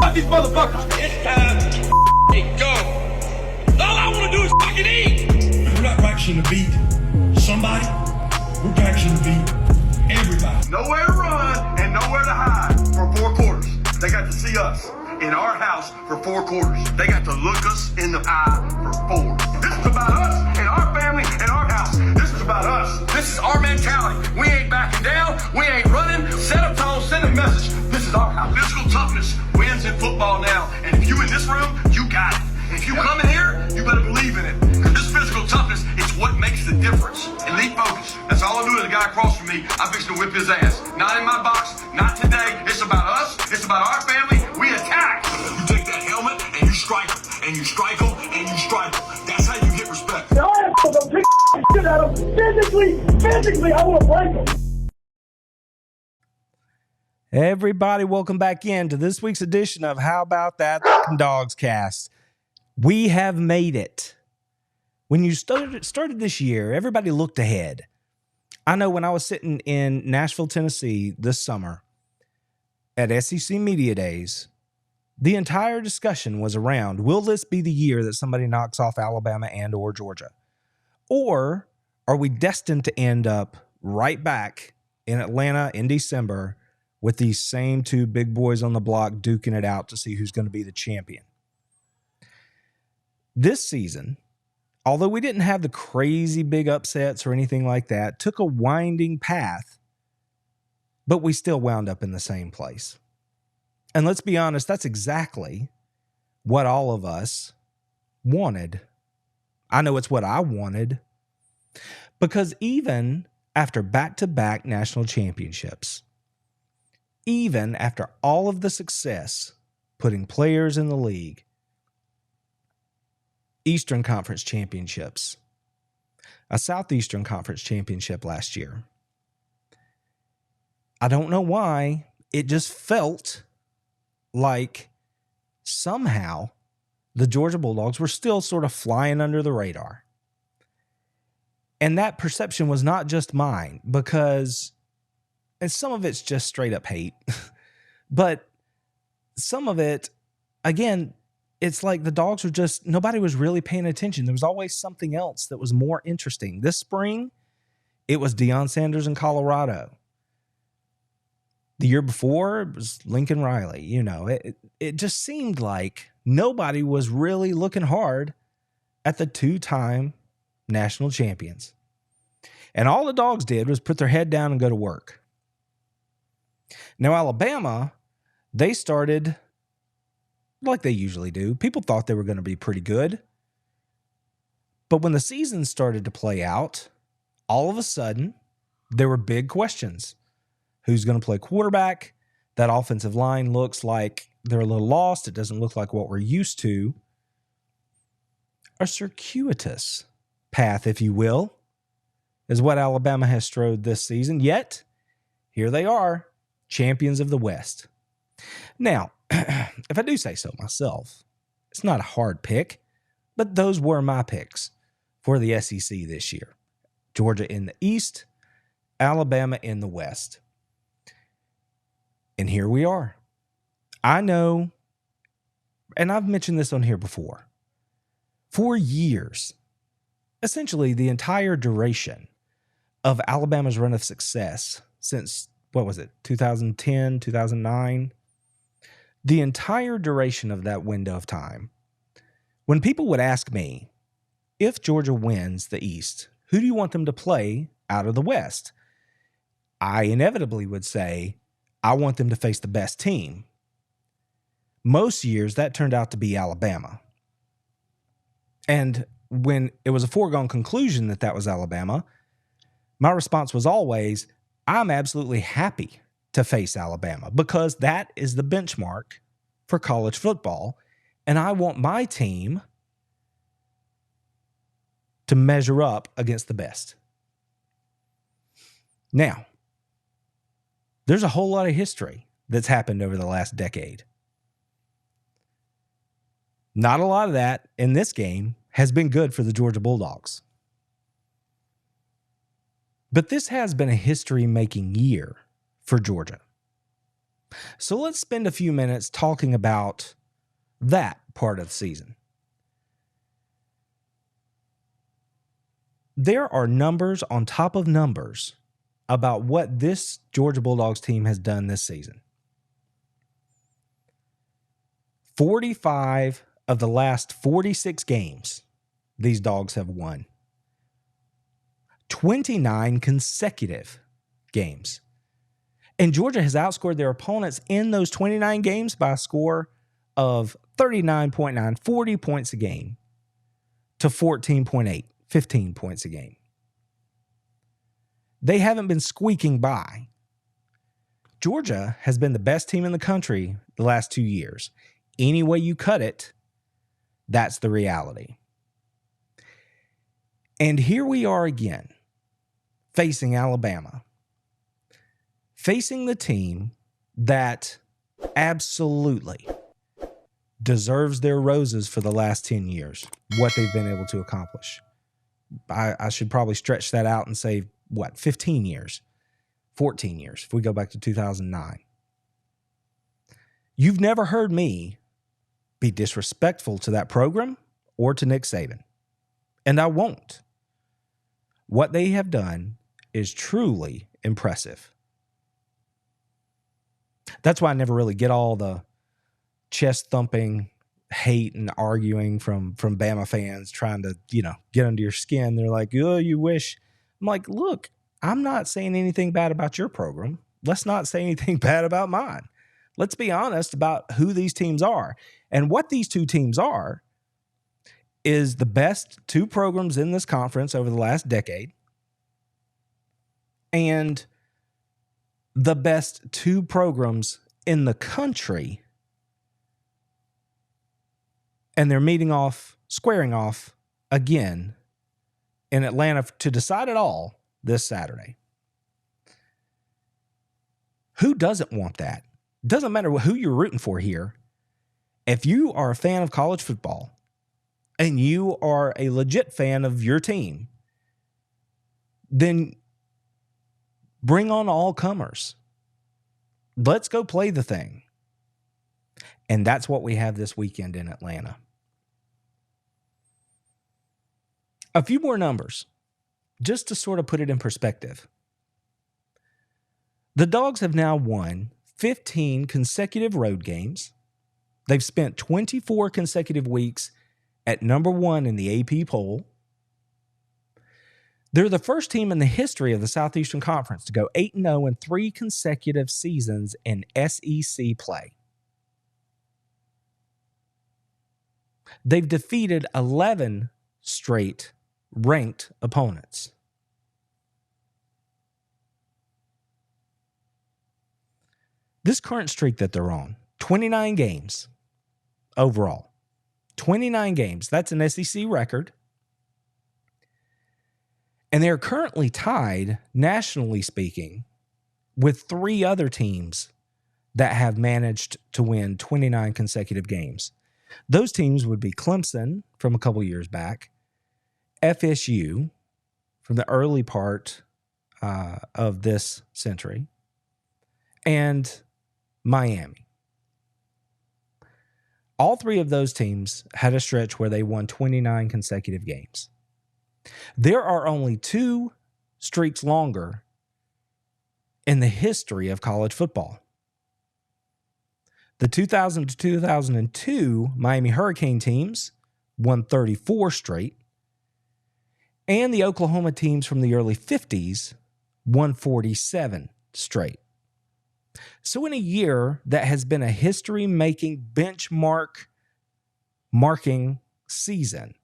Fuck these motherfuckers. It's time to go. All I want to do is fucking eat. We're not practicing to beat somebody. We're practicing to beat everybody. Nowhere to run and nowhere to hide for 4 quarters. They got to see us in our house for 4 quarters. They got to look us in the eye for 4. This is about us and our family and our house. This is about us. This is our mentality. We ain't backing down. We ain't running. Set a tone, send a message. This is our house. Physical toughness wins in football now. And if you in this room, you got it. If you come in here, you better believe in it. Because this physical toughness is what makes the difference. Elite focus. That's all I'm doing to the guy across from me. I'm fixing to whip his ass. Not in my box. Not today. It's about us. It's about our family. We attack. You take that helmet and you strike them. And you strike them and you strike them. That's how you get respect. Now I am going to pick shit out of them. Physically, I want to break them. Everybody, welcome back in to this week's edition of How About That Dogs Cast. We have made it. When you started this year, everybody looked ahead. I know when I was sitting in Nashville, Tennessee this summer at SEC Media Days, the entire discussion was around, will this be the year that somebody knocks off Alabama and or Georgia? Or are we destined to end up right back in Atlanta in December with these same 2 big boys on the block duking it out to see who's going to be the champion? This season, although we didn't have the crazy big upsets or anything like that, took a winding path, but we still wound up in the same place. And let's be honest, that's exactly what all of us wanted. I know it's what I wanted, because even after back-to-back national championships, even after all of the success putting players in the league, Eastern Conference championships, a Southeastern Conference championship last year, I don't know why, it just felt like somehow the Georgia Bulldogs were still sort of flying under the radar. And that perception was not just mine, because, and some of it's just straight up hate, but some of it, again, it's like the Dogs were just, nobody was really paying attention. There was always something else that was more interesting. This spring, it was Deion Sanders in Colorado. The year before, it was Lincoln Riley. You know, it just seemed like nobody was really looking hard at the 2-time national champions. And all the Dogs did was put their head down and go to work. Now, Alabama, they started like they usually do. People thought they were going to be pretty good. But when the season started to play out, all of a sudden, there were big questions. Who's going to play quarterback? That offensive line looks like they're a little lost. It doesn't look like what we're used to. A circuitous path, if you will, is what Alabama has strode this season. Yet, here they are, champions of the West. Now, if I do say so myself, it's not a hard pick, but those were my picks for the SEC this year. Georgia in the East, Alabama in the West. And here we are. I know, and I've mentioned this on here before, for years, essentially the entire duration of Alabama's run of success since, 2010, 2009, the entire duration of that window of time, when people would ask me, if Georgia wins the East, who do you want them to play out of the West? I inevitably would say, I want them to face the best team. Most years, that turned out to be Alabama. And when it was a foregone conclusion that that was Alabama, my response was always, I'm absolutely happy to face Alabama, because that is the benchmark for college football, and I want my team to measure up against the best. Now, there's a whole lot of history that's happened over the last decade. Not a lot of that in this game has been good for the Georgia Bulldogs. But this has been a history-making year for Georgia. So let's spend a few minutes talking about that part of the season. There are numbers on top of numbers about what this Georgia Bulldogs team has done this season. 45 of the last 46 games these dogs have won. 29 consecutive games. And Georgia has outscored their opponents in those 29 games by a score of 39.9, 40 points a game to 14.8, 15 points a game. They haven't been squeaking by. Georgia has been the best team in the country the last 2 years. Any way you cut it, that's the reality. And here we are again, facing Alabama. Facing the team that absolutely deserves their roses for the last 10 years, what they've been able to accomplish. I should probably stretch that out and say, 15 years, 14 years, if we go back to 2009. You've never heard me be disrespectful to that program or to Nick Saban, and I won't. What they have done is truly impressive. That's why I never really get all the chest thumping hate and arguing from Bama fans trying to, get under your skin. They're like, oh, you wish. I'm like, look, I'm not saying anything bad about your program. Let's not say anything bad about mine. Let's be honest about who these teams are. And what these two teams are is the best two programs in this conference over the last decade and the best two programs in the country. And they're squaring off again in Atlanta to decide it all this Saturday. Who doesn't want that? Doesn't matter who you're rooting for here. If you are a fan of college football and you are a legit fan of your team, then bring on all comers. Let's go play the thing. And that's what we have this weekend in Atlanta. A few more numbers, just to sort of put it in perspective. The Dogs have now won 15 consecutive road games. They've spent 24 consecutive weeks at number 1 in the AP poll. They're the first team in the history of the Southeastern Conference to go 8-0 in 3 consecutive seasons in SEC play. They've defeated 11 straight ranked opponents. This current streak that they're on, 29 games overall. 29 games. That's an SEC record. And they're currently tied, nationally speaking, with 3 other teams that have managed to win 29 consecutive games. Those teams would be Clemson from a couple years back, FSU from the early part of this century, and Miami. All 3 of those teams had a stretch where they won 29 consecutive games. There are only 2 streaks longer in the history of college football. The 2000 to 2002 Miami Hurricane teams won 34 straight, and the Oklahoma teams from the early 50s won 47 straight. So in a year that has been a history-making, benchmark-marking season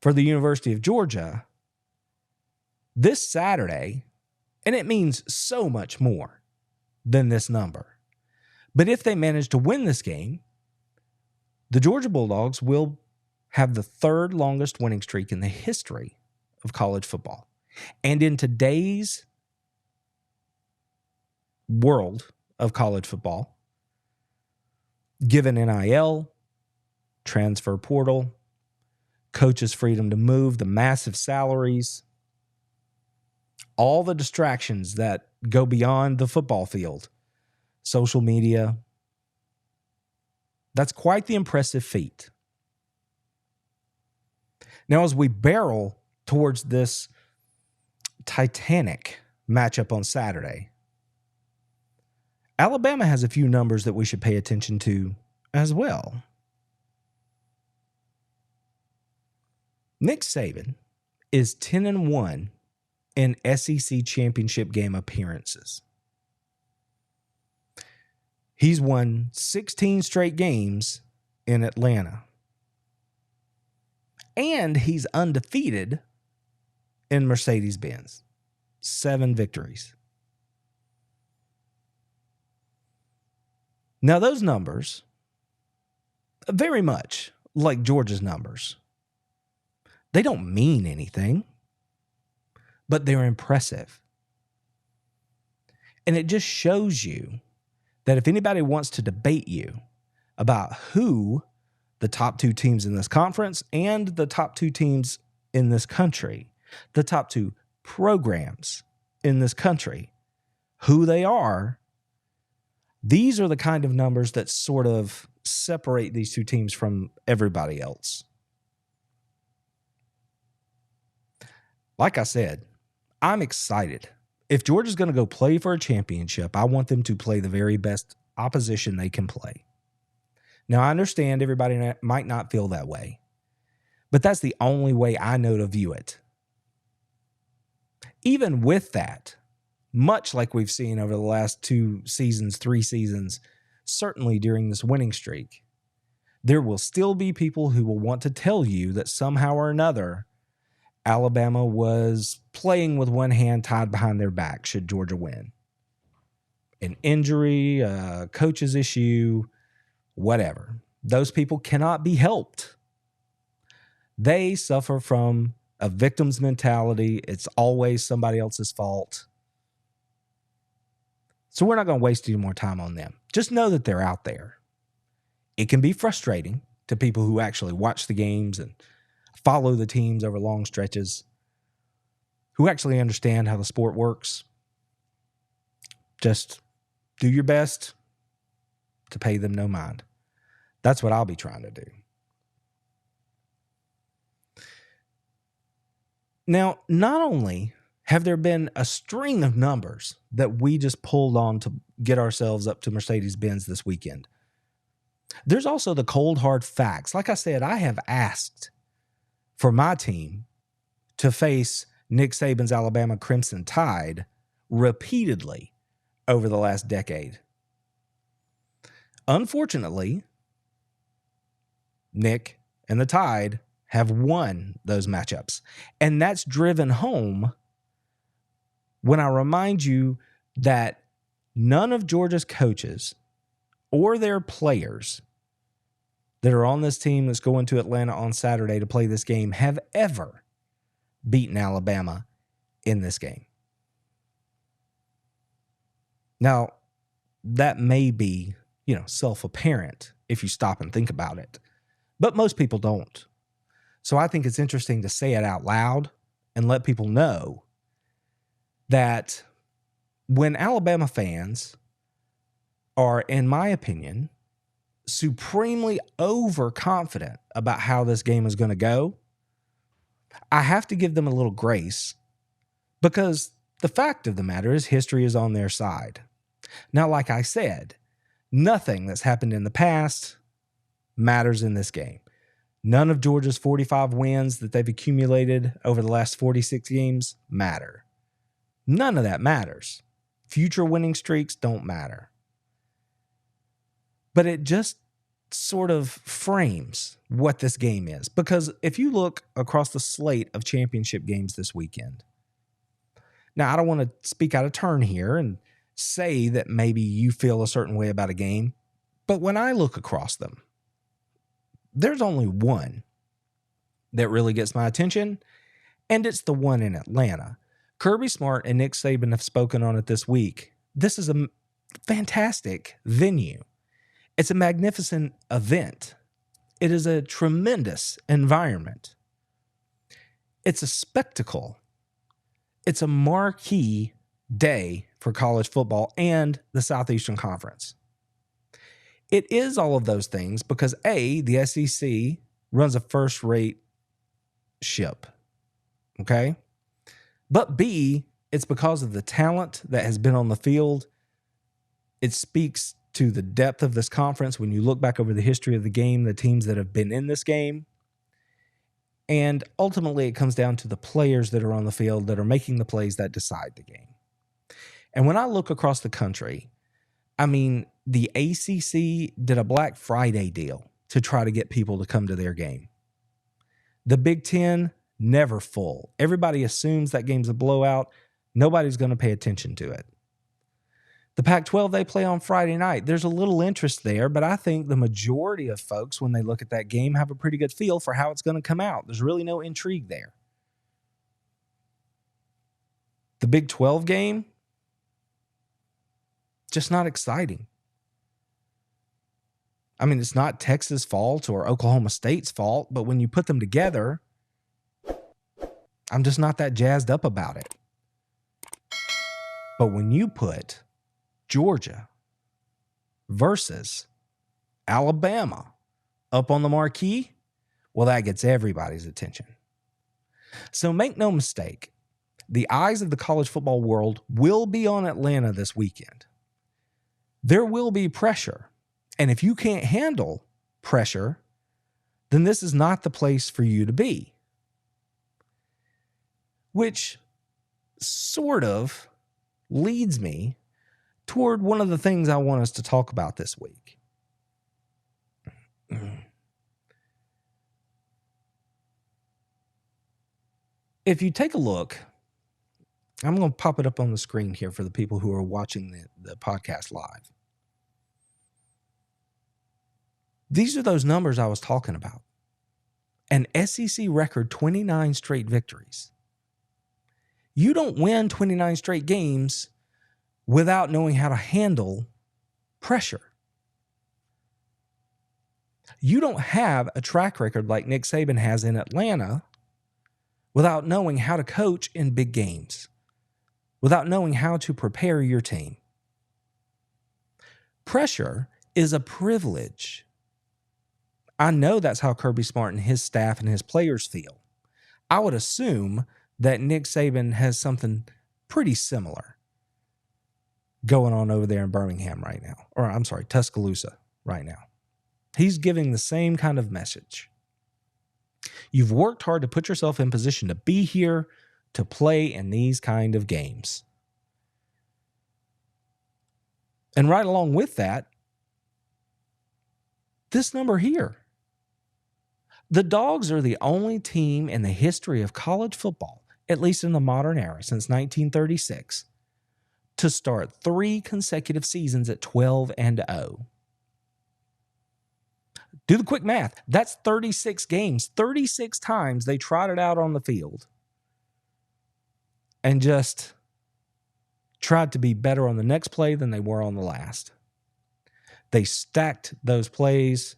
for the University of Georgia, this Saturday, and it means so much more than this number, but if they manage to win this game, the Georgia Bulldogs will have the 3rd longest winning streak in the history of college football. And in today's world of college football, given NIL, transfer portal, coaches' freedom to move, the massive salaries, all the distractions that go beyond the football field, social media. That's quite the impressive feat. Now, as we barrel towards this titanic matchup on Saturday, Alabama has a few numbers that we should pay attention to as well. Nick Saban is 10-1 in SEC championship game appearances. He's won 16 straight games in Atlanta. And he's undefeated in Mercedes-Benz. 7 victories. Now, those numbers, very much like Georgia's numbers, they don't mean anything, but they're impressive. And it just shows you that if anybody wants to debate you about who the top 2 teams in this conference and the top 2 teams in this country, the top 2 programs in this country, who they are, these are the kind of numbers that sort of separate these 2 teams from everybody else. Like I said, I'm excited. If Georgia's going to go play for a championship, I want them to play the very best opposition they can play. Now, I understand everybody might not feel that way, but that's the only way I know to view it. Even with that, much like we've seen over the last 2 seasons, 3 seasons, certainly during this winning streak, there will still be people who will want to tell you that somehow or another, Alabama was playing with one hand tied behind their back should Georgia win. An injury, a coach's issue, whatever. Those people cannot be helped. They suffer from a victim's mentality. It's always somebody else's fault. So we're not going to waste any more time on them. Just know that they're out there. It can be frustrating to people who actually watch the games and follow the teams over long stretches, who actually understand how the sport works. Just do your best to pay them no mind. That's what I'll be trying to do. Now, not only have there been a string of numbers that we just pulled on to get ourselves up to Mercedes-Benz this weekend, there's also the cold, hard facts. Like I said, I have asked for my team to face Nick Saban's Alabama Crimson Tide repeatedly over the last decade. Unfortunately, Nick and the Tide have won those matchups. And that's driven home when I remind you that none of Georgia's coaches or their players that are on this team that's going to Atlanta on Saturday to play this game have ever beaten Alabama in this game. Now, that may be, self-apparent if you stop and think about it, but most people don't. So I think it's interesting to say it out loud and let people know that when Alabama fans are, in my opinion, supremely overconfident about how this game is going to go, I have to give them a little grace, because the fact of the matter is history is on their side. Now, like I said, nothing that's happened in the past matters in this game. None of Georgia's 45 wins that they've accumulated over the last 46 games matter. None of that matters. Future winning streaks don't matter. But it just sort of frames what this game is. Because if you look across the slate of championship games this weekend, now I don't want to speak out of turn here and say that maybe you feel a certain way about a game, but when I look across them, there's only one that really gets my attention, and it's the one in Atlanta. Kirby Smart and Nick Saban have spoken on it this week. This is a fantastic venue. It's a magnificent event. It is a tremendous environment. It's a spectacle. It's a marquee day for college football and the Southeastern Conference. It is all of those things because A, the SEC runs a first-rate ship, okay? But B, it's because of the talent that has been on the field. It speaks to the depth of this conference when you look back over the history of the game, the teams that have been in this game. And ultimately, it comes down to the players that are on the field that are making the plays that decide the game. And when I look across the country, I mean, the ACC did a Black Friday deal to try to get people to come to their game. The Big Ten, never full. Everybody assumes that game's a blowout. Nobody's going to pay attention to it. The Pac-12, they play on Friday night. There's a little interest there, but I think the majority of folks, when they look at that game, have a pretty good feel for how it's going to come out. There's really no intrigue there. The Big 12 game, just not exciting. I mean, it's not Texas' fault or Oklahoma State's fault, but when you put them together, I'm just not that jazzed up about it. But when you put Georgia versus Alabama up on the marquee, well, that gets everybody's attention. So make no mistake, the eyes of the college football world will be on Atlanta this weekend. There will be pressure. And if you can't handle pressure, then this is not the place for you to be. Which sort of leads me toward one of the things I want us to talk about this week. If you take a look, I'm going to pop it up on the screen here for the people who are watching the podcast live. These are those numbers I was talking about. An SEC record 29 straight victories. You don't win 29 straight games without knowing how to handle pressure. You don't have a track record like Nick Saban has in Atlanta without knowing how to coach in big games, without knowing how to prepare your team. Pressure is a privilege. I know that's how Kirby Smart and his staff and his players feel. I would assume that Nick Saban has something pretty similar going on over there in Birmingham right now. Or I'm sorry, Tuscaloosa right now. He's giving the same kind of message. You've worked hard to put yourself in position to be here to play in these kind of games. And right along with that, this number here. The Dogs are the only team in the history of college football, at least in the modern era, since 1936, to start 3 consecutive seasons at 12-0. Do the quick math. That's 36 games. 36 times they trotted out on the field and just tried to be better on the next play than they were on the last. They stacked those plays,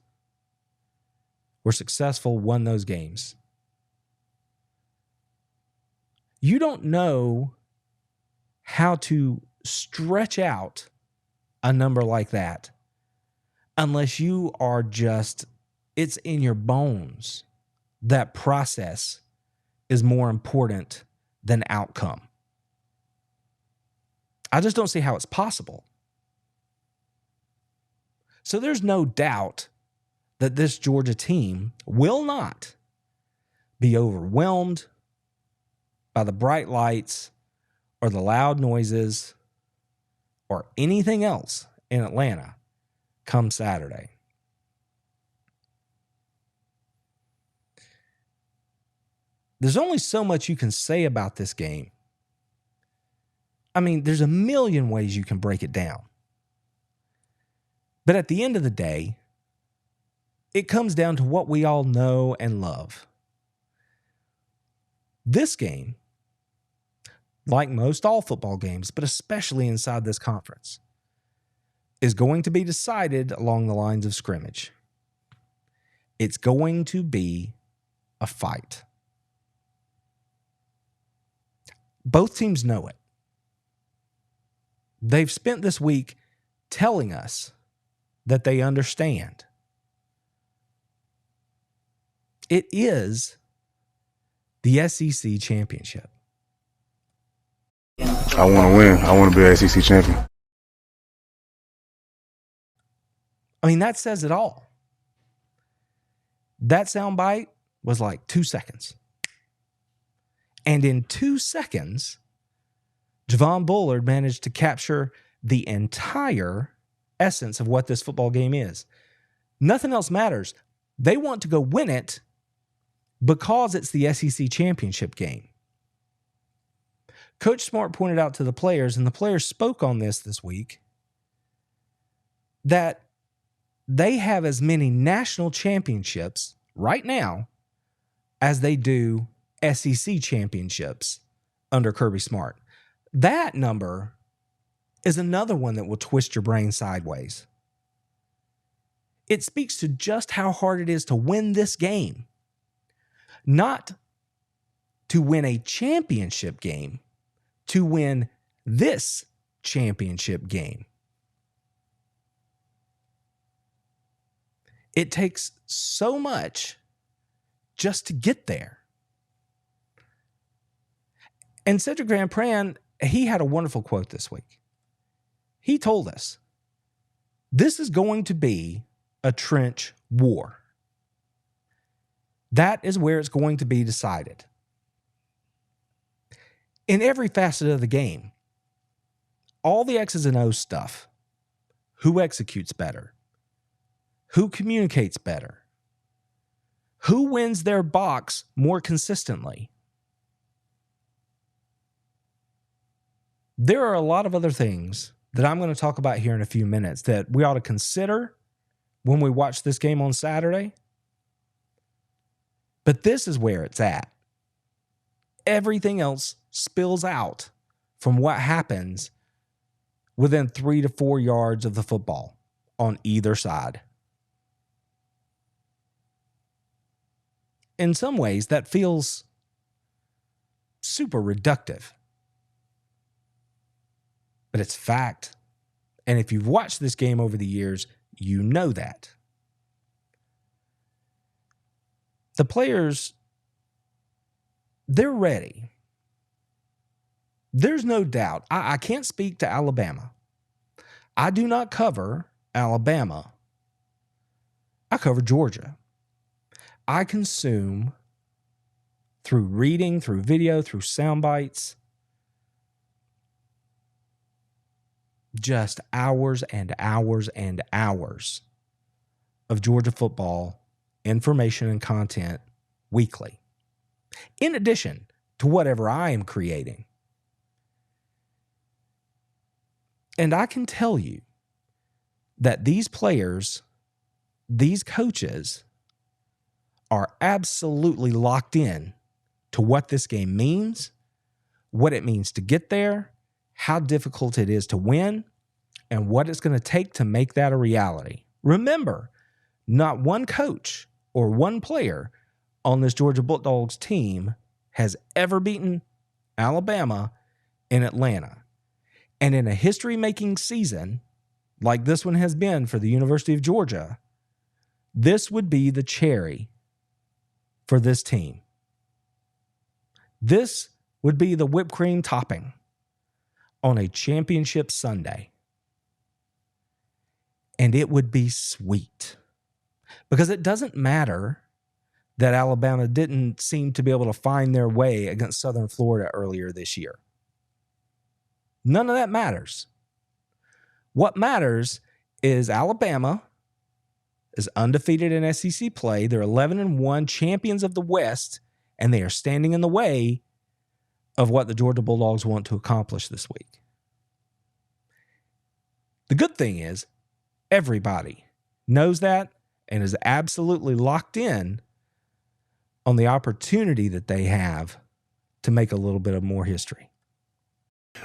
were successful, won those games. You don't know how to stretch out a number like that unless you are just, it's in your bones that process is more important than outcome. I just don't see how it's possible. So there's no doubt that this Georgia team will not be overwhelmed by the bright lights or the loud noises or anything else in Atlanta come Saturday. There's only so much you can say about this game. I mean, there's a million ways you can break it down. But at the end of the day, it comes down to what we all know and love. This game, like most all football games, but especially inside this conference, is going to be decided along the lines of scrimmage. It's going to be a fight. Both teams know it. they've spent this week telling us that they understand. It is the SEC championship. I want to win. I want to be an SEC champion. I mean, that says it all. That soundbite was like 2 seconds. And in 2 seconds, Javon Bullard managed to capture the entire essence of what this football game is. Nothing else matters. They want to go win it because it's the SEC championship game. Coach Smart pointed out to the players, and the players spoke on this week, that they have as many national championships right now as they do SEC championships under Kirby Smart. That number is another one that will twist your brain sideways. It speaks to just how hard it is to win this game. Not to win a championship game, to win this championship game. It takes so much just to get there. And Cedric Van Pran, he had a wonderful quote this week. He told us, this is going to be a trench war. That is where it's going to be decided. In every facet of the game, all the X's and O's stuff, who executes better, who communicates better, who wins their box more consistently. There are a lot of other things that I'm going to talk about here in a few minutes that we ought to consider when we watch this game on Saturday. But this is where it's at. Everything else spills out from what happens within 3 to 4 yards of the football on either side. In some ways, that feels super reductive. But it's fact. And if you've watched this game over the years, you know that. The players, they're ready. There's no doubt. I can't speak to Alabama. I do not cover Alabama. I cover Georgia. I consume through reading, through video, through sound bites, just hours and hours and hours of Georgia football information and content weekly, in addition to whatever I am creating. And I can tell you that these players, these coaches, are absolutely locked in to what this game means, what it means to get there, how difficult it is to win, and what it's going to take to make that a reality. Remember, not one coach or one player on this Georgia Bulldogs team has ever beaten Alabama in Atlanta. And in a history-making season, like this one has been for the University of Georgia, this would be the cherry for this team. This would be the whipped cream topping on a championship Sunday. And it would be sweet. Because it doesn't matter that Alabama didn't seem to be able to find their way against Southern Florida earlier this year. None of that matters. What matters is Alabama is undefeated in SEC play. They're 11-1 champions of the West, and they are standing in the way of what the Georgia Bulldogs want to accomplish this week. The good thing is everybody knows that and is absolutely locked in on the opportunity that they have to make a little bit of more history.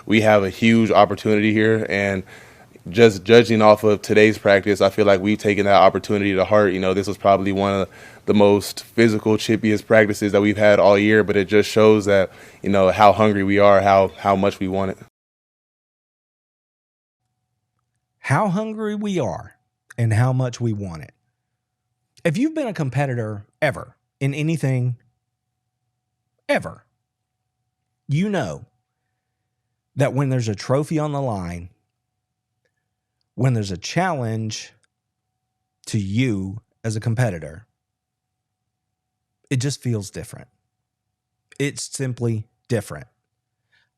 We have a huge opportunity here, and just judging off of today's practice, I feel like we've taken that opportunity to heart. You know, this was probably one of the most physical, chippiest practices that we've had all year, but it just shows that, you know, how hungry we are, how much we want it. how hungry we are and how much we want it. If you've been a competitor ever in anything, ever, you know that when there's a trophy on the line, when there's a challenge to you as a competitor, it just feels different. It's simply different.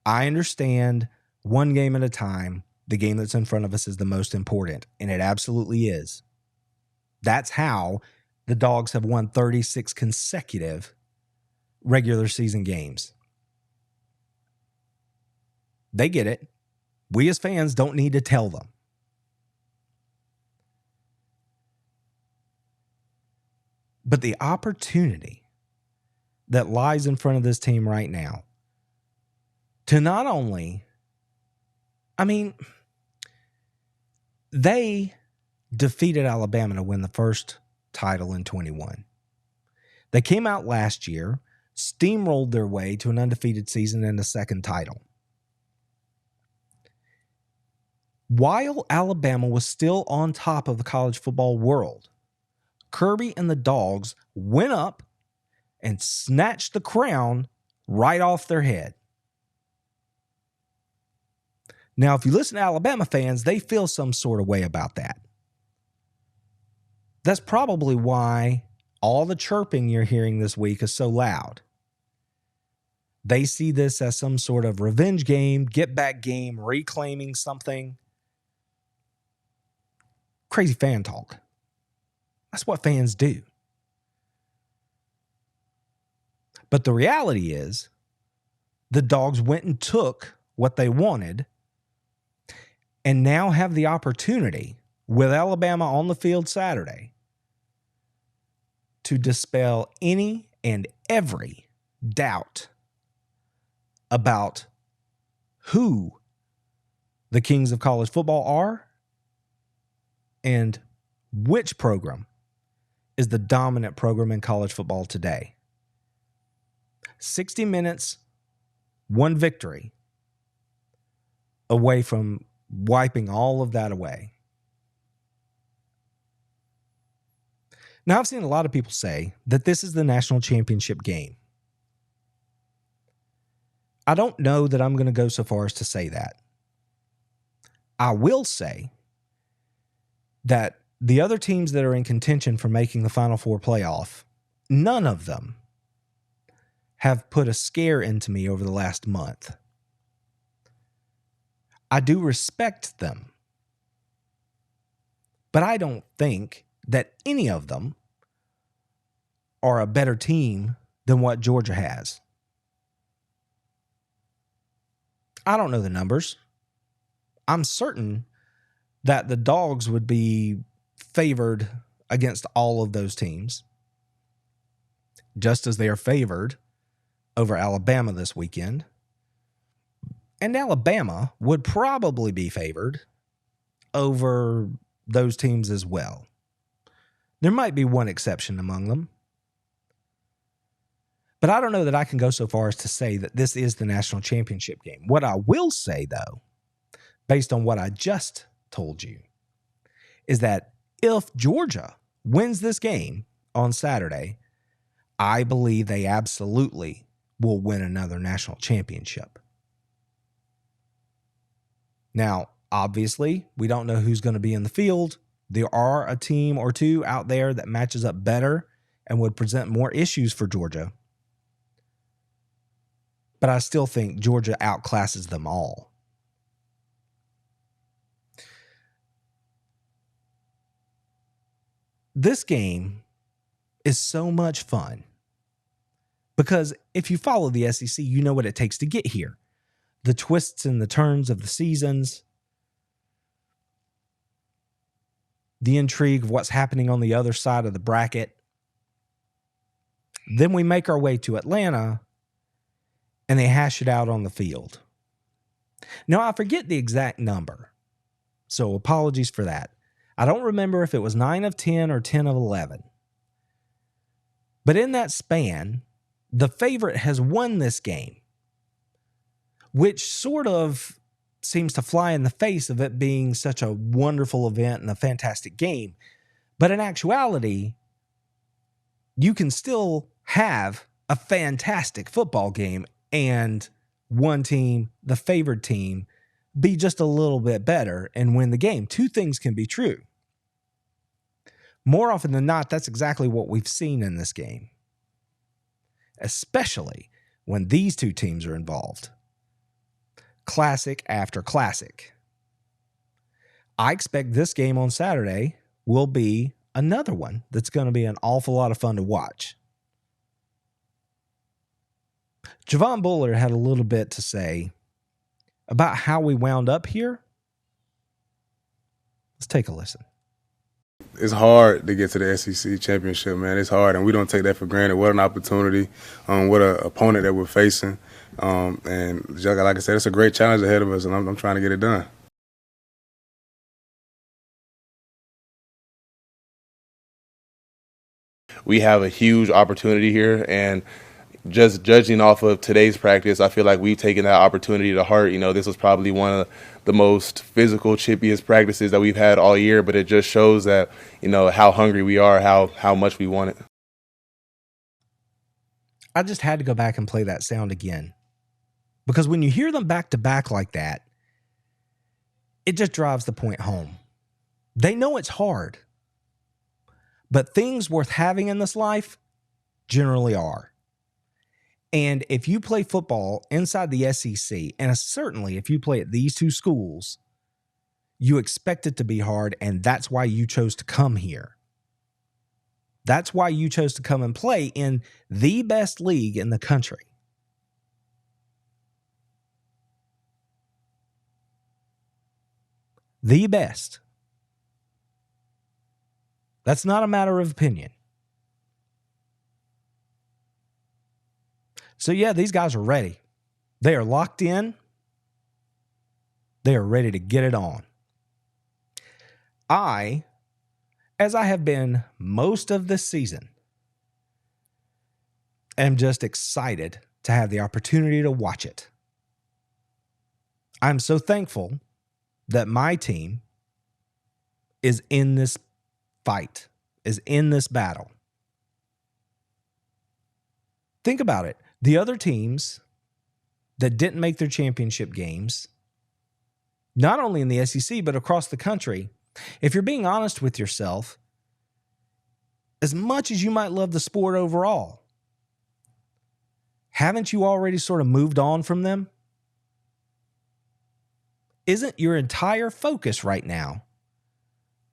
I understand one game at a time, the game that's in front of us is the most important, and it absolutely is. That's how the Dogs have won 36 consecutive regular season games. They get it. We as fans don't need to tell them. But the opportunity that lies in front of this team right now to not only, they defeated Alabama to win the first title in 21. They came out last year, steamrolled their way to an undefeated season and a second title. While Alabama was still on top of the college football world, Kirby and the Dogs went up and snatched the crown right off their head. Now, if you listen to Alabama fans, they feel some sort of way about that. That's probably why all the chirping you're hearing this week is so loud. They see this as some sort of revenge game, get back game, reclaiming something. Crazy fan talk. That's what fans do. But the reality is, the Dogs went and took what they wanted and now have the opportunity, with Alabama on the field Saturday, to dispel any and every doubt about who the kings of college football are and which program is the dominant program in college football today. 60 minutes, one victory away from wiping all of that away. Now, I've seen a lot of people say that this is the national championship game. I don't know that I'm going to go so far as to say that. I will say that the other teams that are in contention for making the Final Four playoff, none of them have put a scare into me over the last month. I do respect them, but I don't think that any of them are a better team than what Georgia has. I don't know the numbers. I'm certain that the Dogs would be favored against all of those teams, just as they are favored over Alabama this weekend. And Alabama would probably be favored over those teams as well. There might be one exception among them. But I don't know that I can go so far as to say that this is the national championship game. What I will say, though, based on what I just told you, is that if Georgia wins this game on Saturday, I believe they absolutely will win another national championship. Now, obviously, we don't know who's going to be in the field. There are a team or two out there that matches up better and would present more issues for Georgia. But I still think Georgia outclasses them all. This game is so much fun because if you follow the SEC, you know what it takes to get here. The twists and the turns of the seasons, the intrigue of what's happening on the other side of the bracket. Then we make our way to Atlanta and they hash it out on the field. Now, I forget the exact number, so apologies for that. I don't remember if it was 9 of 10 or 10 of 11. But in that span, the favorite has won this game, which sort of seems to fly in the face of it being such a wonderful event and a fantastic game. But in actuality, you can still have a fantastic football game and one team, the favored team, be just a little bit better and win the game. Two things can be true. More often than not, that's exactly what we've seen in this game, especially when these two teams are involved. Classic after classic. I expect this game on Saturday will be another one that's going to be an awful lot of fun to watch. Javon Bullard had a little bit to say about how we wound up here. Let's take a listen. It's hard to get to the SEC championship, man. It's hard, and we don't take that for granted. What an opportunity, what an opponent that we're facing. And like I said, it's a great challenge ahead of us, and I'm trying to get it done. We have a huge opportunity here, and just judging off of today's practice, I feel like we've taken that opportunity to heart. You know, this was probably one of the most physical, chippiest practices that we've had all year, but it just shows that, you know, how hungry we are, how much we want it. I just had to go back and play that sound again, because when you hear them back to back like that, it just drives the point home. They know it's hard, but things worth having in this life generally are. And if you play football inside the SEC, and certainly if you play at these two schools, you expect it to be hard, and that's why you chose to come here. That's why you chose to come and play in the best league in the country. The best. That's not a matter of opinion. So yeah, these guys are ready. They are locked in. They are ready to get it on. I, as I have been most of this season, am just excited to have the opportunity to watch it. I'm so thankful that my team is in this fight, is in this battle. Think about it. The other teams that didn't make their championship games, not only in the SEC, but across the country, if you're being honest with yourself, as much as you might love the sport overall, haven't you already sort of moved on from them? Isn't your entire focus right now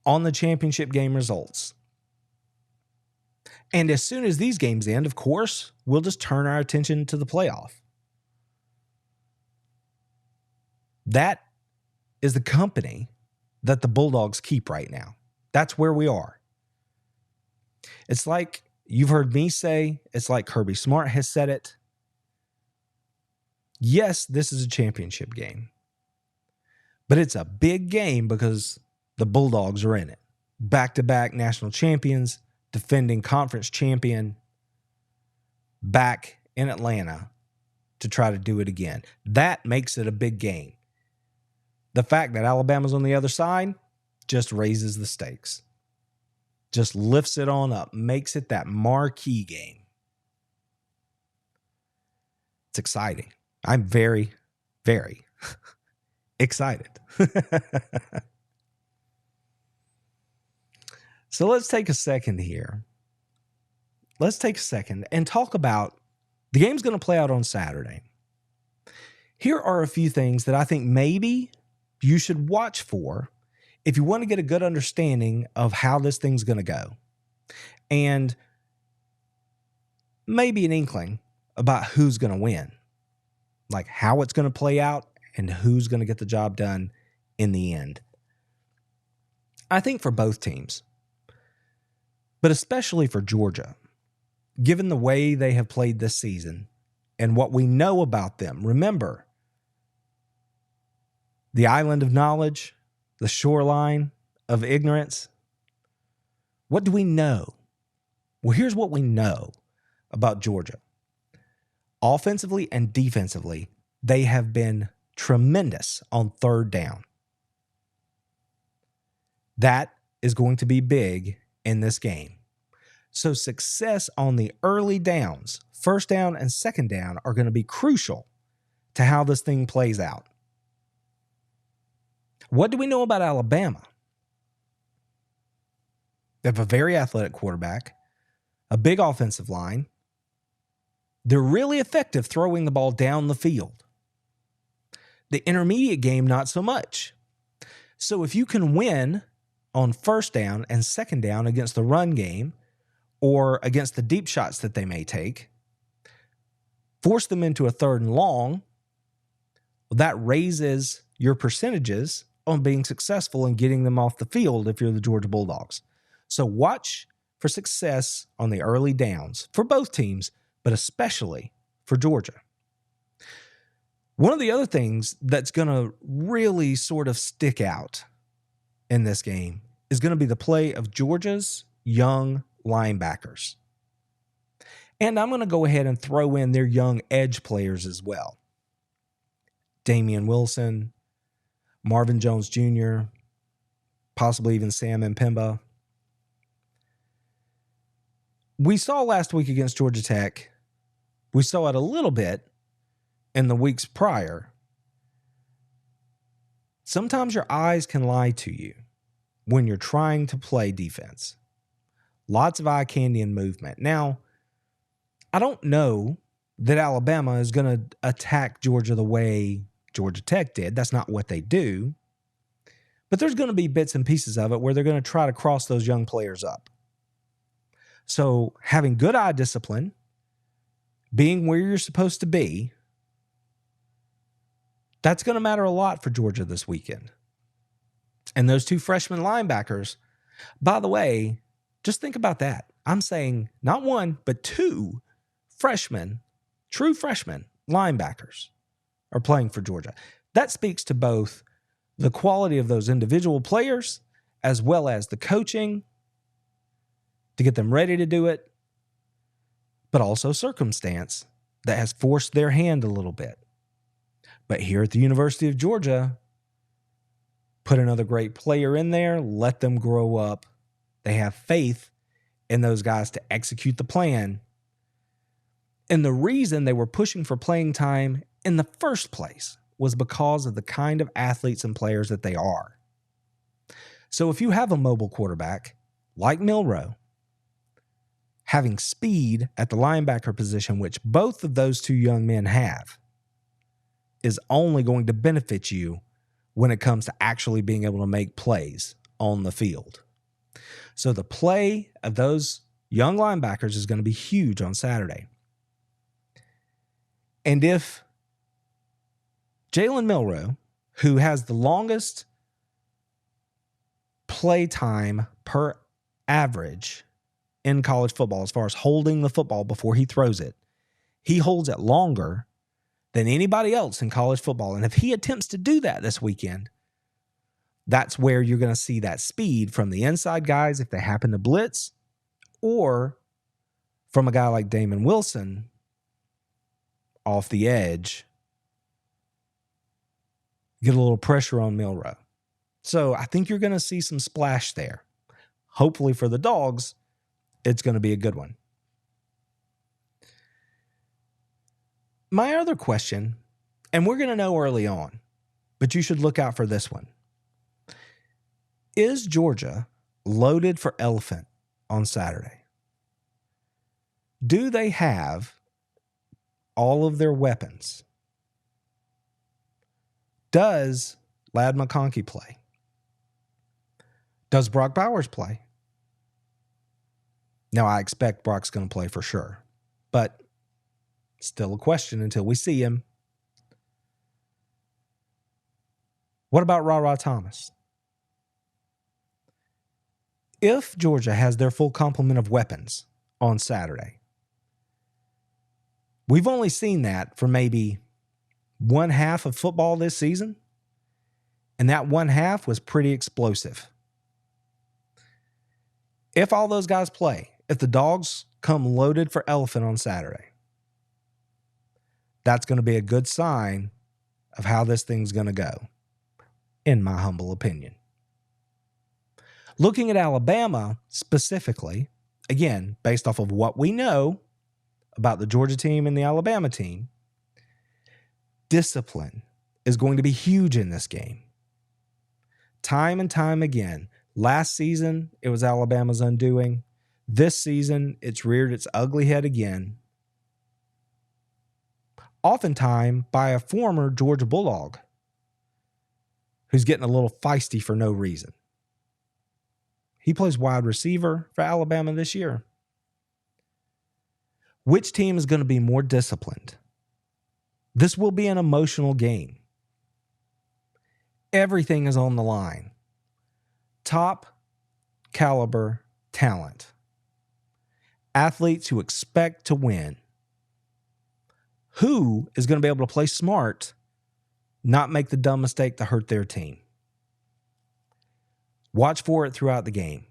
on the championship game results? And as soon as these games end, of course, we'll just turn our attention to the playoff. That is the company that the Bulldogs keep right now. That's where we are. It's like you've heard me say, it's like Kirby Smart has said it. Yes, this is a championship game, but it's a big game because the Bulldogs are in it. Back-to-back national champions, defending conference champion, back in Atlanta to try to do it again. That makes it a big game. The fact that Alabama's on the other side just raises the stakes. Just lifts it on up, makes it that marquee game. It's exciting. I'm very, very excited. So let's take a second here. Let's take a second and talk about the game's going to play out on Saturday. Here are a few things that I think maybe you should watch for if you want to get a good understanding of how this thing's going to go. And maybe an inkling about who's going to win. Like how it's going to play out and who's going to get the job done in the end. I think for both teams, but especially for Georgia, given the way they have played this season and what we know about them. Remember, the island of knowledge, the shoreline of ignorance. What do we know? Well, here's what we know about Georgia. Offensively and defensively, they have been tremendous on third down. That is going to be big in this game. So success on the early downs, first down and second down, are going to be crucial to how this thing plays out. What do we know about Alabama? They have a very athletic quarterback, a big offensive line. They're really effective throwing the ball down the field. The intermediate game, not so much. So if you can win on first down and second down against the run game or against the deep shots that they may take, force them into a third and long, well, that raises your percentages on being successful and getting them off the field if you're the Georgia Bulldogs. So watch for success on the early downs for both teams, but especially for Georgia. One of the other things that's going to really sort of stick out in this game is going to be the play of Georgia's young linebackers. And I'm going to go ahead and throw in their young edge players as well. Damian Wilson, Marvin Jones Jr., possibly even Sam Mpemba. We saw last week against Georgia Tech, we saw it a little bit in the weeks prior. Sometimes your eyes can lie to you when you're trying to play defense. Lots of eye candy and movement. Now, I don't know that Alabama is going to attack Georgia the way Georgia Tech did. That's not what they do. But there's going to be bits and pieces of it where they're going to try to cross those young players up. So having good eye discipline, being where you're supposed to be, that's going to matter a lot for Georgia this weekend. And those two freshman linebackers, by the way, just think about that. I'm saying not one, but two freshmen, true freshmen linebackers are playing for Georgia. That speaks to both the quality of those individual players as well as the coaching to get them ready to do it, but also circumstance that has forced their hand a little bit. But here at the University of Georgia, put another great player in there, let them grow up. They have faith in those guys to execute the plan. And the reason they were pushing for playing time in the first place was because of the kind of athletes and players that they are. So if you have a mobile quarterback like Milroe, having speed at the linebacker position, which both of those two young men have, is only going to benefit you when it comes to actually being able to make plays on the field. So the play of those young linebackers is going to be huge on Saturday. And if Jalen Milroe, who has the longest play time per average in college football as far as holding the football before he throws it, he holds it longer than anybody else in college football. And if he attempts to do that this weekend, that's where you're going to see that speed from the inside guys if they happen to blitz, or from a guy like Damon Wilson off the edge, get a little pressure on Milroe. So I think you're going to see some splash there. Hopefully for the Dogs, it's going to be a good one. My other question, and we're going to know early on, but you should look out for this one. Is Georgia loaded for elephant on Saturday? Do they have all of their weapons? Does Ladd McConkey play? Does Brock Bowers play? Now, I expect Brock's going to play for sure, but still a question until we see him. What about Ra Thomas? If Georgia has their full complement of weapons on Saturday, we've only seen that for maybe one half of football this season, and that one half was pretty explosive. If all those guys play, if the Dogs come loaded for elephant on Saturday, that's going to be a good sign of how this thing's going to go, in my humble opinion. Looking at Alabama specifically, again, based off of what we know about the Georgia team and the Alabama team, discipline is going to be huge in this game. Time and time again. Last season, it was Alabama's undoing. This season, it's reared its ugly head again. Oftentimes by a former Georgia Bulldog who's getting a little feisty for no reason. He plays wide receiver for Alabama this year. Which team is going to be more disciplined? This will be an emotional game. Everything is on the line. Top caliber talent. Athletes who expect to win. Who is going to be able to play smart, not make the dumb mistake to hurt their team? Watch for it throughout the game.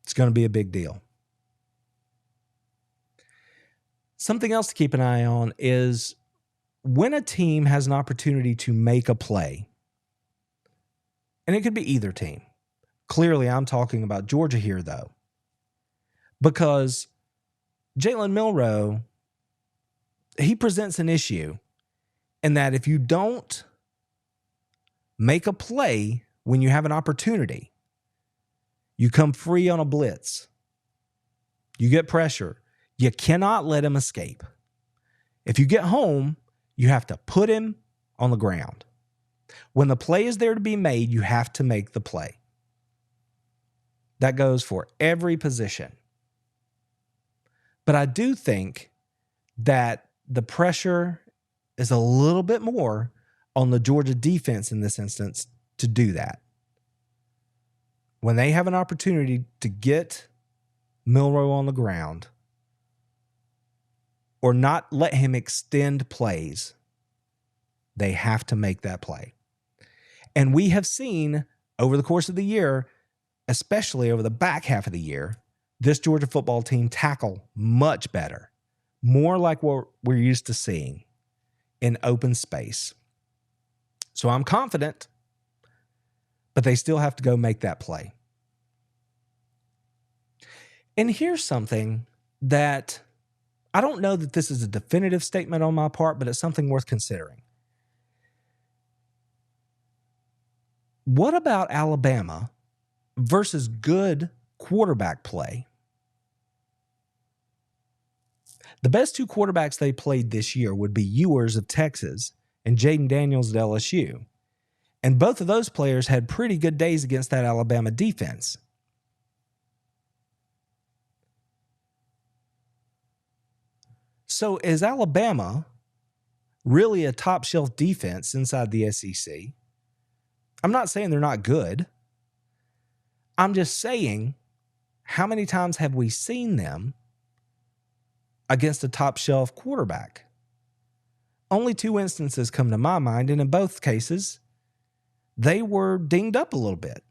It's going to be a big deal. Something else to keep an eye on is when a team has an opportunity to make a play, and it could be either team. Clearly, I'm talking about Georgia here, though, because Jalen Milroe, he presents an issue in that if you don't make a play when you have an opportunity, you come free on a blitz, you get pressure, you cannot let him escape. If you get home, you have to put him on the ground. When the play is there to be made, you have to make the play. That goes for every position. But I do think that the pressure is a little bit more on the Georgia defense in this instance to do that. When they have an opportunity to get Milroe on the ground or not let him extend plays, they have to make that play. And we have seen over the course of the year, especially over the back half of the year, this Georgia football team tackle much better, more like what we're used to seeing in open space. So I'm confident, but they still have to go make that play. And here's something that I don't know that this is a definitive statement on my part, but it's something worth considering. What about Alabama versus good quarterback play? The best two quarterbacks they played this year would be Ewers of Texas and Jaden Daniels at LSU. And both of those players had pretty good days against that Alabama defense. So is Alabama really a top shelf defense inside the SEC? I'm not saying they're not good. I'm just saying, how many times have we seen them against a top shelf quarterback? Only two instances come to my mind, and in both cases, they were dinged up a little bit.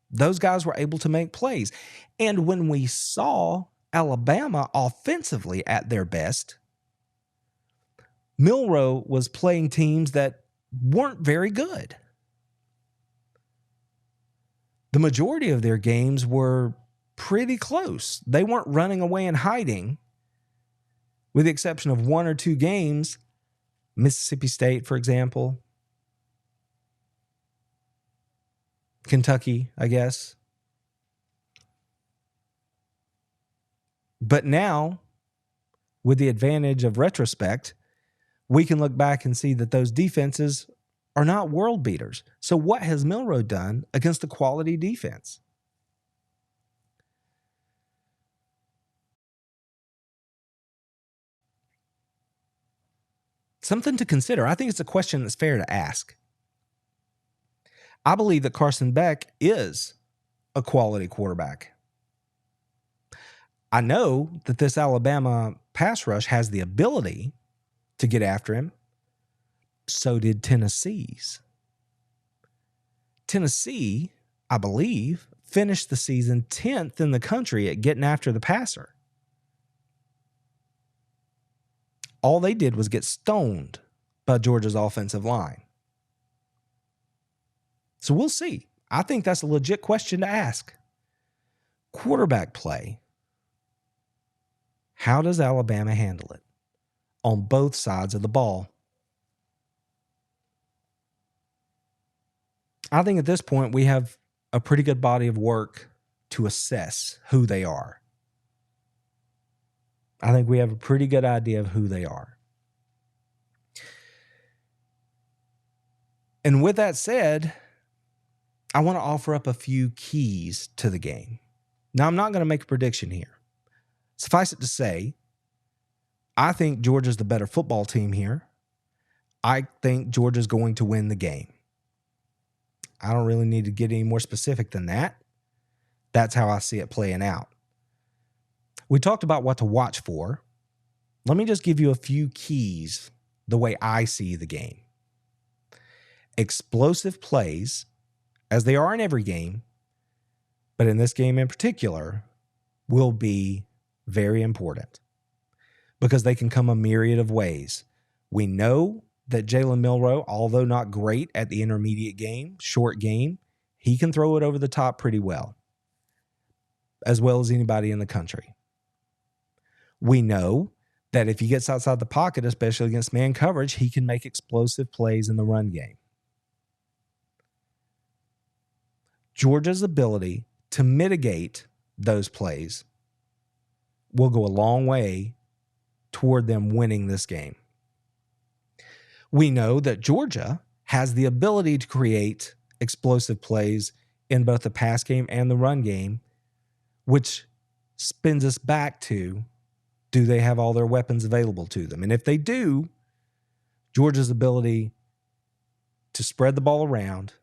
Those guys were able to make plays. And when we saw Alabama offensively at their best, Milroe was playing teams that weren't very good. The majority of their games were pretty close. They weren't running away and hiding, with the exception of one or two games. Mississippi State, for example. Kentucky, I guess. But now, with the advantage of retrospect, we can look back and see that those defenses are not world beaters. So what has Milroe done against a quality defense? Something to consider. I think it's a question that's fair to ask. I believe that Carson Beck is a quality quarterback. I know that this Alabama pass rush has the ability to get after him. So did Tennessee's. Tennessee, I believe, finished the season 10th in the country at getting after the passer. all they did was get stoned by Georgia's offensive line. So we'll see. I think that's a legit question to ask. Quarterback play. How does Alabama handle it on both sides of the ball? I think at this point we have a pretty good body of work to assess who they are. I think we have a pretty good idea of who they are. And with that said, I want to offer up a few keys to the game. Now, I'm not going to make a prediction here. Suffice it to say, I think Georgia's the better football team here. I think Georgia's going to win the game. I don't really need to get any more specific than that. That's how I see it playing out. We talked about what to watch for. Let me just give you a few keys the way I see the game. Explosive plays, as they are in every game, but in this game in particular, will be very important because they can come a myriad of ways. We know that Jalen Milroe, although not great at the intermediate game, short game, he can throw it over the top pretty well as anybody in the country. We know that if he gets outside the pocket, especially against man coverage, he can make explosive plays in the run game. Georgia's ability to mitigate those plays will go a long way toward them winning this game. We know that Georgia has the ability to create explosive plays in both the pass game and the run game, which spins us back to, do they have all their weapons available to them? And if they do, Georgia's ability to spread the ball around,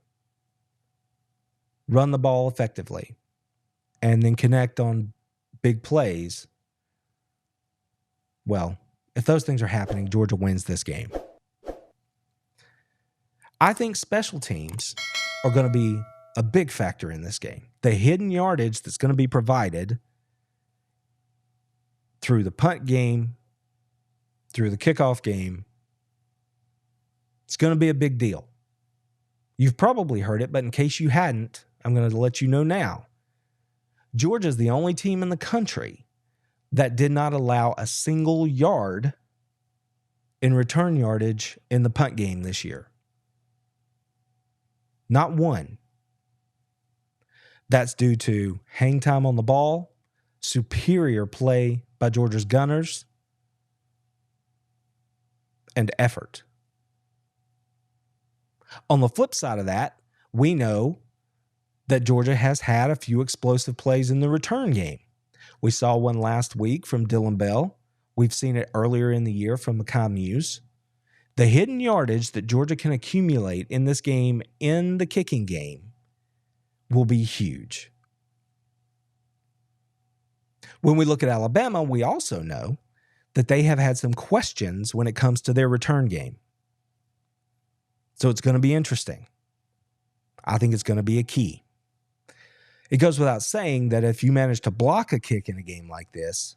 run the ball effectively, and then connect on big plays, well, if those things are happening, Georgia wins this game. I think special teams are going to be a big factor in this game. The hidden yardage that's going to be provided through the punt game, through the kickoff game, it's going to be a big deal. You've probably heard it, but in case you hadn't, I'm going to let you know now. Georgia is the only team in the country that did not allow a single yard in return yardage in the punt game this year. Not one. That's due to hang time on the ball, superior play by Georgia's gunners, and effort. On the flip side of that, we know that Georgia has had a few explosive plays in the return game. We saw one last week from Dylan Bell. We've seen it earlier in the year from Mekhi Muse. The hidden yardage that Georgia can accumulate in this game, in the kicking game, will be huge. When we look at Alabama, we also know that they have had some questions when it comes to their return game. So it's going to be interesting. I think it's going to be a key. It goes without saying that if you manage to block a kick in a game like this,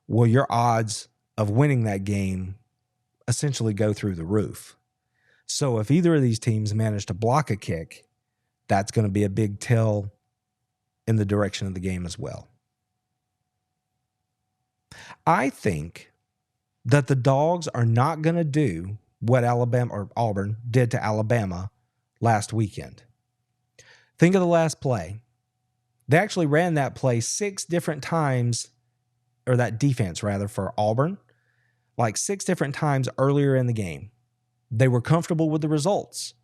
well, your odds of winning that game essentially go through the roof. So if either of these teams manage to block a kick, that's going to be a big tell in the direction of the game as well. I think that the Dogs are not going to do what Alabama or Auburn did to Alabama last weekend. Think of the last play. They actually ran that play 6 different times, or that defense rather, for Auburn, like 6 different times earlier in the game. They were comfortable with the results.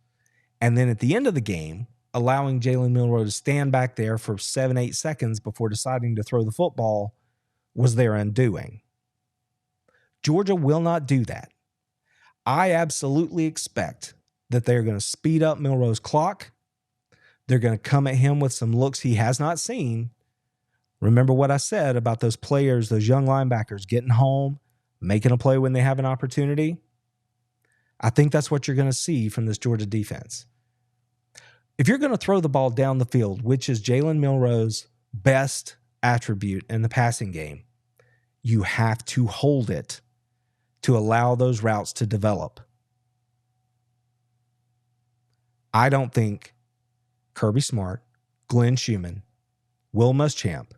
And then at the end of the game, allowing Jalen Milroe to stand back there for 7-8 seconds before deciding to throw the football was their undoing. Georgia will not do that. I absolutely expect that they're going to speed up Milroe's clock. They're going to come at him with some looks he has not seen. Remember what I said about those players, those young linebackers getting home, making a play when they have an opportunity. I think that's what you're going to see from this Georgia defense. If you're going to throw the ball down the field, which is Jalen Milroe's best attribute in the passing game, you have to hold it to allow those routes to develop. I don't think Kirby Smart, Glenn Schumann, Will Muschamp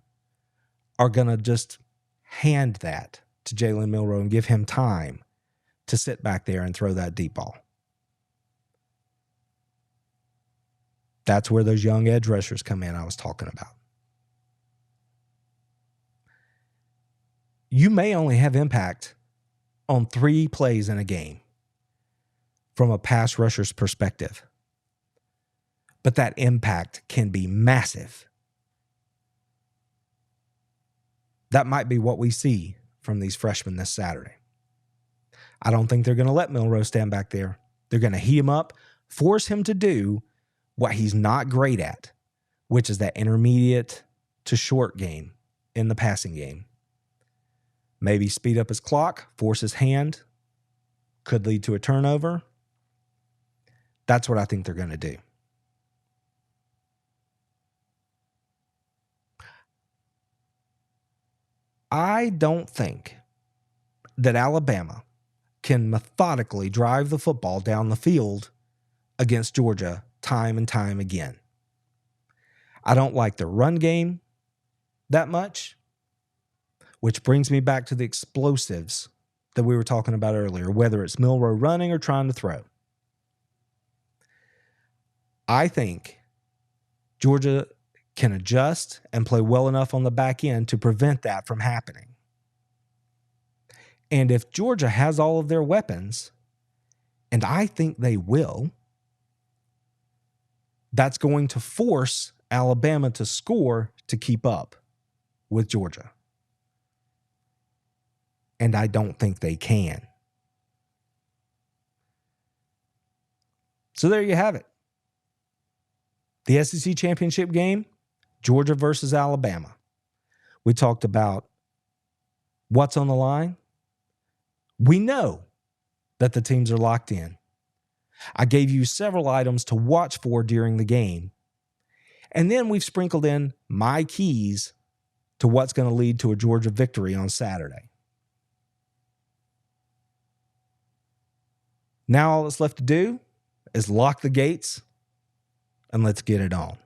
are going to just hand that to Jalen Milroe and give him time to sit back there and throw that deep ball. That's where those young edge rushers come in I was talking about. You may only have impact on 3 plays in a game from a pass rusher's perspective, but that impact can be massive. That might be what we see from these freshmen this Saturday. I don't think they're going to let Milroe stand back there. They're going to heat him up, force him to do what he's not great at, which is that intermediate to short game in the passing game. Maybe speed up his clock, force his hand, could lead to a turnover. That's what I think they're going to do. I don't think that Alabama can methodically drive the football down the field against Georgia time and time again. I don't like the run game that much, which brings me back to the explosives that we were talking about earlier, whether it's Milroe running or trying to throw. I think Georgia can adjust and play well enough on the back end to prevent that from happening. And if Georgia has all of their weapons, and I think they will, that's going to force Alabama to score to keep up with Georgia. And I don't think they can. So there you have it. The SEC championship game, Georgia versus Alabama. We talked about what's on the line. We know that the teams are locked in. I gave you several items to watch for during the game. And then we've sprinkled in my keys to what's going to lead to a Georgia victory on Saturday. Now all that's left to do is lock the gates and let's get it on.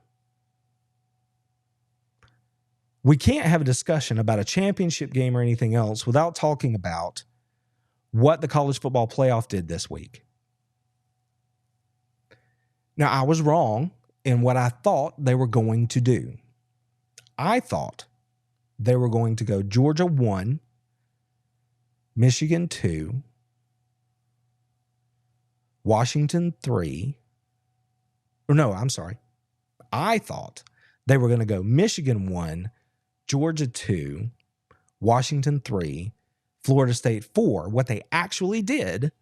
We can't have a discussion about a championship game or anything else without talking about what the college football playoff did this week. Now, I was wrong in what I thought they were going to do. I thought they were going to go Georgia 1, Michigan 2, Washington 3. Or no, I'm sorry. I thought they were going to go Michigan 1, Georgia 2, Washington 3, Florida State 4. What they actually did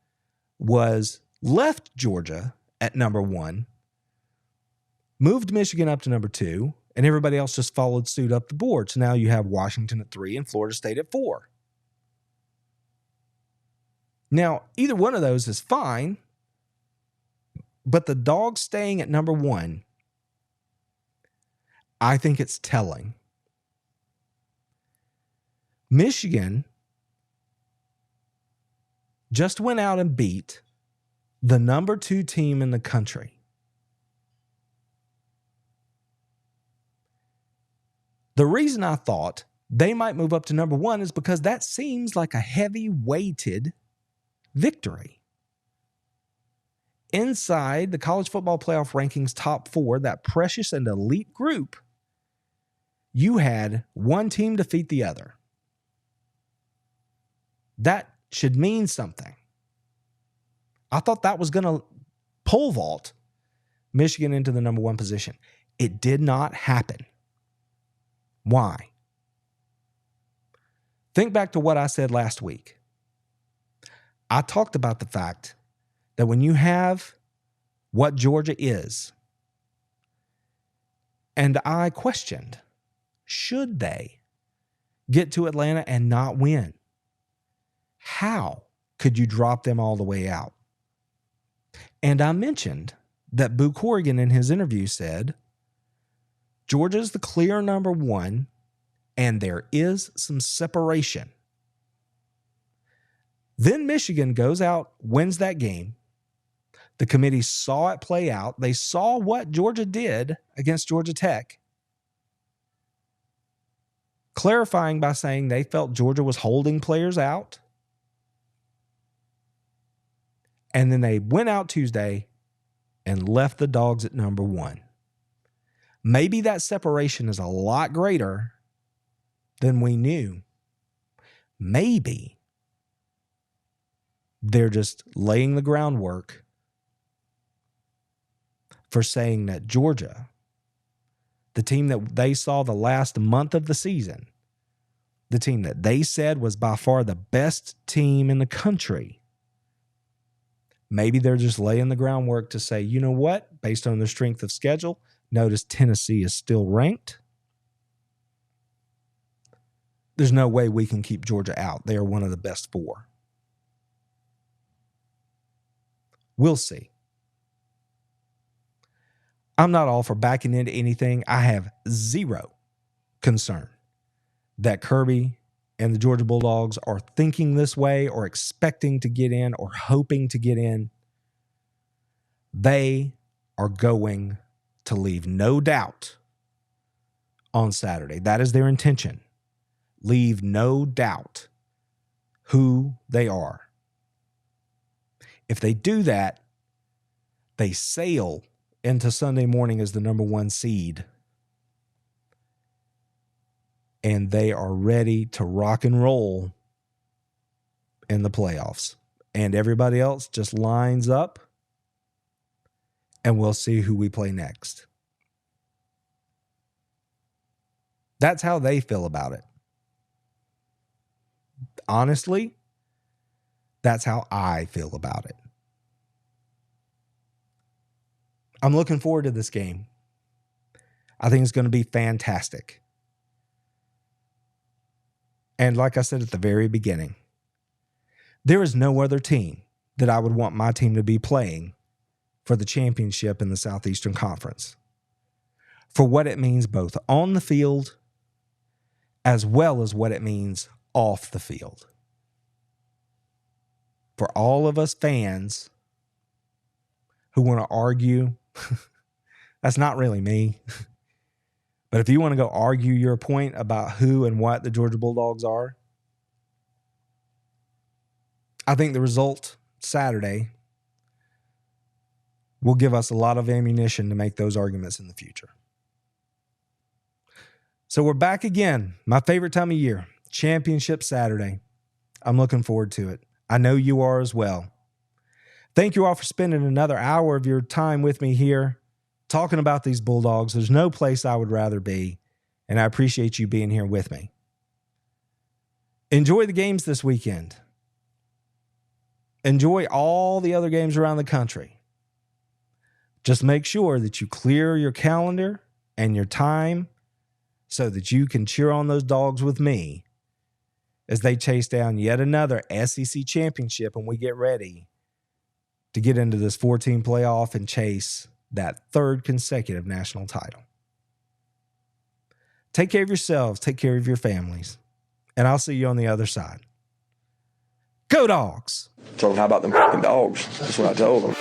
was left Georgia at number 1, moved Michigan up to number 2, and everybody else just followed suit up the board. So now you have Washington at 3 and Florida State at 4. Now, either one of those is fine, but the Dogs staying at number 1, I think it's telling. Michigan just went out and beat the number 2 team in the country. The reason I thought they might move up to number 1 is because that seems like a heavy-weighted victory. Inside the college football playoff rankings top 4, that precious and elite group, you had one team defeat the other. That should mean something. I thought that was going to pole vault Michigan into the number 1 position. It did not happen. Why? Think back to what I said last week. I talked about the fact that when you have what Georgia is, and I questioned, should they get to Atlanta and not win? How could you drop them all the way out? And I mentioned that Boo Corrigan in his interview said, Georgia's the clear number 1, and there is some separation. Then Michigan goes out, wins that game. The committee saw it play out. They saw what Georgia did against Georgia Tech, clarifying by saying they felt Georgia was holding players out. And then they went out Tuesday and left the Dogs at number 1. Maybe that separation is a lot greater than we knew. Maybe they're just laying the groundwork for saying that Georgia, the team that they saw the last month of the season, the team that they said was by far the best team in the country, maybe they're just laying the groundwork to say, you know what, based on their strength of schedule, notice Tennessee is still ranked. There's no way we can keep Georgia out. They are one of the best 4. We'll see. I'm not all for backing into anything. I have zero concern that Kirby and the Georgia Bulldogs are thinking this way or expecting to get in or hoping to get in. They are going to leave no doubt on Saturday. That is their intention. Leave no doubt who they are. If they do that, they sail into Sunday morning as the number 1 seed. And they are ready to rock and roll in the playoffs. And everybody else just lines up, and we'll see who we play next. That's how they feel about it. Honestly, that's how I feel about it. I'm looking forward to this game. I think it's going to be fantastic. And like I said at the very beginning, there is no other team that I would want my team to be playing for the championship in the Southeastern Conference. For what it means both on the field as well as what it means off the field. For all of us fans who want to argue, that's not really me. But if you want to go argue your point about who and what the Georgia Bulldogs are, I think the result Saturday will give us a lot of ammunition to make those arguments in the future. So we're back again. My favorite time of year, Championship Saturday. I'm looking forward to it. I know you are as well. Thank you all for spending another hour of your time with me here, talking about these Bulldogs. There's no place I would rather be, and I appreciate you being here with me. Enjoy the games this weekend. Enjoy all the other games around the country. Just make sure that you clear your calendar and your time so that you can cheer on those Dogs with me as they chase down yet another SEC championship and we get ready to get into this 4-team playoff and chase that 3rd consecutive national title. Take care of yourselves. Take care of your families. And I'll see you on the other side. Go Dogs! Told them, how about them fucking dogs? That's what I told them.